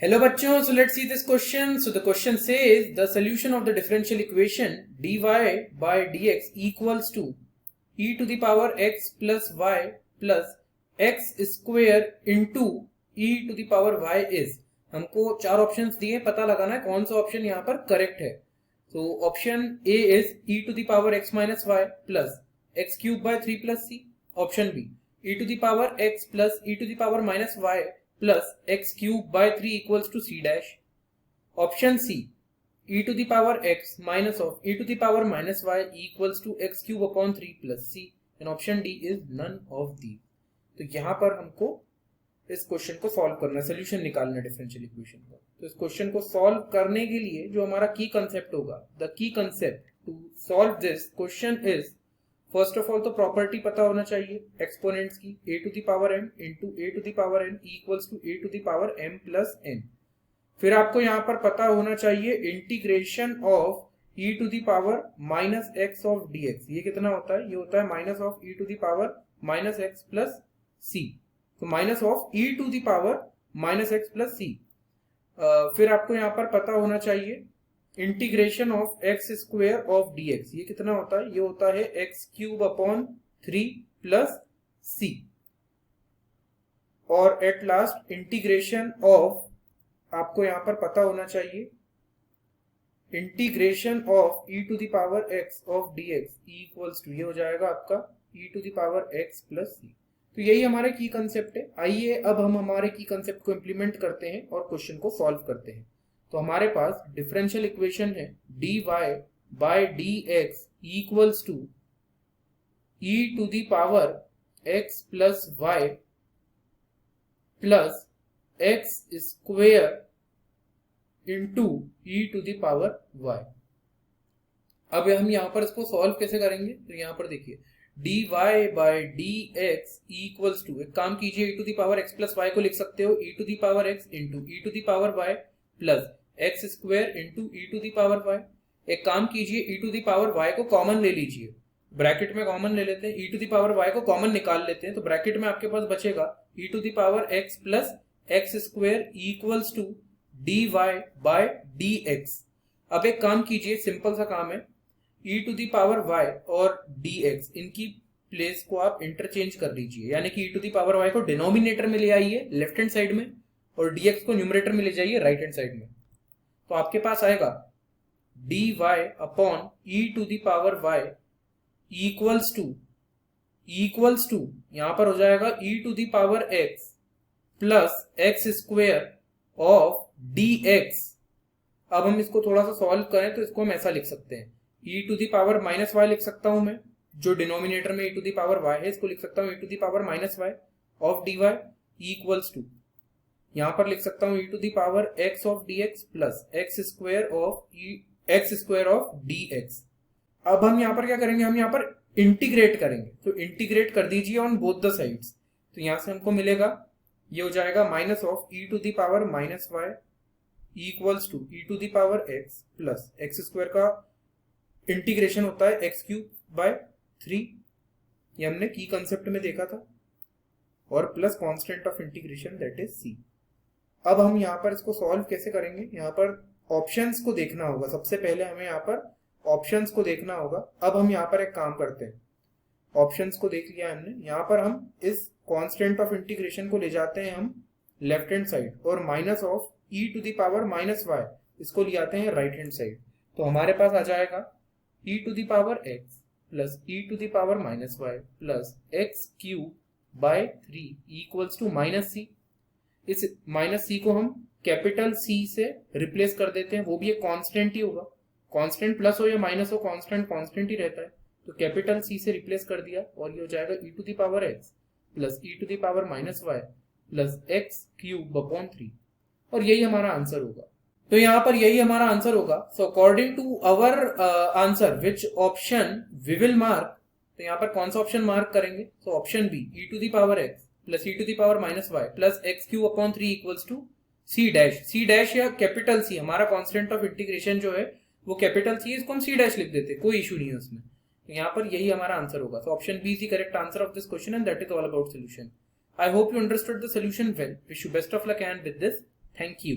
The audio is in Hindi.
Hello bachchon, so let's see this question. So the question says the solution of the differential equation dy by dx equals to e to the power x plus y plus x square into e to the power y is. हमको चार ऑप्शंस दिए, पता लगाना है कौन सा ऑप्शन यहाँ पर करेक्ट है. तो option A is e to the power x minus y plus x cube by 3 plus c. Option B e to the power x plus e to the power minus y plus x cube by 3 equals to c dash. Option C, e to the power x minus of e to the power minus y equals to x cube upon 3 plus c. And option D is none of these. तो यहाँ पर हमको इस क्वेश्चन को सॉल्व करना है, सोल्यूशन निकालना है डिफरेंशियल इक्वेशन का. तो इस क्वेश्चन को सॉल्व करने के लिए जो हमारा की कंसेप्ट होगा, the key concept to solve this question is, first of all तो प्रॉपर्टी पता होना चाहिए एक्सपोनेंट्स की, a to the power m into a to the power n equals to a to the power m plus n. फिर आपको यहाँ पर पता होना चाहिए integration of e to the power minus x of dx. ये कितना होता है? ये होता है minus of e to the power minus x plus c. तो minus of e to the power minus x plus c. फिर आपको यहाँ पर पता होना चाहिए integration of x square of dx. ये कितना होता है? ये होता है x cube upon 3 plus c. और एट लास्ट इंटीग्रेशन ऑफ, आपको यहां पर पता होना चाहिए integration of e to the power x of dx equals to, ये हो जाएगा आपका e to the power x plus c. तो यही हमारे की कंसेप्ट है. आइए अब हम हमारे की कंसेप्ट को इंप्लीमेंट करते हैं और क्वेश्चन को सॉल्व करते हैं. तो हमारे पास डिफरेंशियल इक्वेशन है dy by dx equals to e to the power x plus y plus x square into e to the power y. अब हम यहां पर इसको सॉल्व कैसे करेंगे? तो यहां पर देखिए dy by dx equals to, एक काम कीजिए e to the power x plus y को लिख सकते हो e to the power x into e to the power y plus x square into e to the power y. एक काम कीजिए e to the power y को कॉमन ले लीजिए, ब्रैकेट में कॉमन ले लेते हैं, e to the power y को कॉमन निकाल लेते हैं. तो ब्रैकेट में आपके पास बचेगा e to the power x plus x square equals to d y by d x. अब एक काम कीजिए, सिंपल सा काम है, e to the power y और डी एक्स, इनकी प्लेस को आप इंटरचेंज कर लीजिए. यानी कि e to the power y को डिनोमिनेटर में ले आइए लेफ्ट हैंड साइड में और डी एक्स को न्यूमरेटर में ले जाइए राइट हैंड साइड में. तो आपके पास आएगा dy upon e to the power y equals to यहां पर हो जाएगा e to the power x plus x square of dx. अब हम इसको थोड़ा सा सॉल्व करें तो इसको हम ऐसा लिख सकते हैं, e to the power minus y लिख सकता हूं मैं, जो डिनोमिनेटर में e to the power y है इसको लिख सकता हूं e to the power minus y of dy equals to, यहां पर लिख सकता हूं e to the power x of dx plus x square of dx. अब हम यहां पर क्या करेंगे? हम यहां पर इंटीग्रेट करेंगे. तो इंटीग्रेट कर दीजिए ऑन बोथ द साइड्स. तो यहां से हमको मिलेगा, ये हो जाएगा minus of e to the power minus y equals to e to the power x plus x square का इंटीग्रेशन होता है एक्स क्यूब बाय 3, ये हमने की कंसेप्ट में देखा था, और plus constant of integration that is c. अब हम यहाँ पर इसको सॉल्व कैसे करेंगे? यहाँ पर ऑप्शंस को देखना होगा. सबसे पहले हमें यहाँ पर ऑप्शंस को देखना होगा. अब हम यहाँ पर एक काम करते हैं, ऑप्शंस को देख लिया हमने, यहाँ पर हम इस कांस्टेंट ऑफ इंटीग्रेशन को ले जाते हैं हम लेफ्ट हैंड साइड, और minus of e to the power minus y इसको ले आते हैं राइट हैंड साइड. तो हमारे पास आ जाएगा e to the power x plus e to the power minus y plus x cube by 3 equals to minus c. इस माइनस सी को हम कैपिटल सी से रिप्लेस कर देते हैं, वो भी एक कांस्टेंट ही होगा. कांस्टेंट प्लस हो या माइनस हो, कांस्टेंट कांस्टेंट ही रहता है. तो कैपिटल सी से रिप्लेस कर दिया और ये हो जाएगा e to the power x plus e to the power minus y plus x cube upon 3, और यही हमारा आंसर होगा. तो यहाँ पर यही हमारा आंसर होगा. So according to our answer which option we will mark. तो यहाँ पर कौन सा ऑप्शन मार्क करेंगे? तो option B e to the power x plus e to the power minus y plus x cube upon 3 equals to c dash. c dash या कैपिटल c, हमारा कांस्टेंट ऑफ इंटीग्रेशन जो है वो कैपिटल c है, इसको हम c डैश लिख देते हैं, कोई इशू नहीं है उसमें. तो यहाँ पर यही हमारा आंसर होगा. तो option B is the correct answer of this question and that is all about solution. I hope you understood the solution well. Wish you best of luck and with this thank you.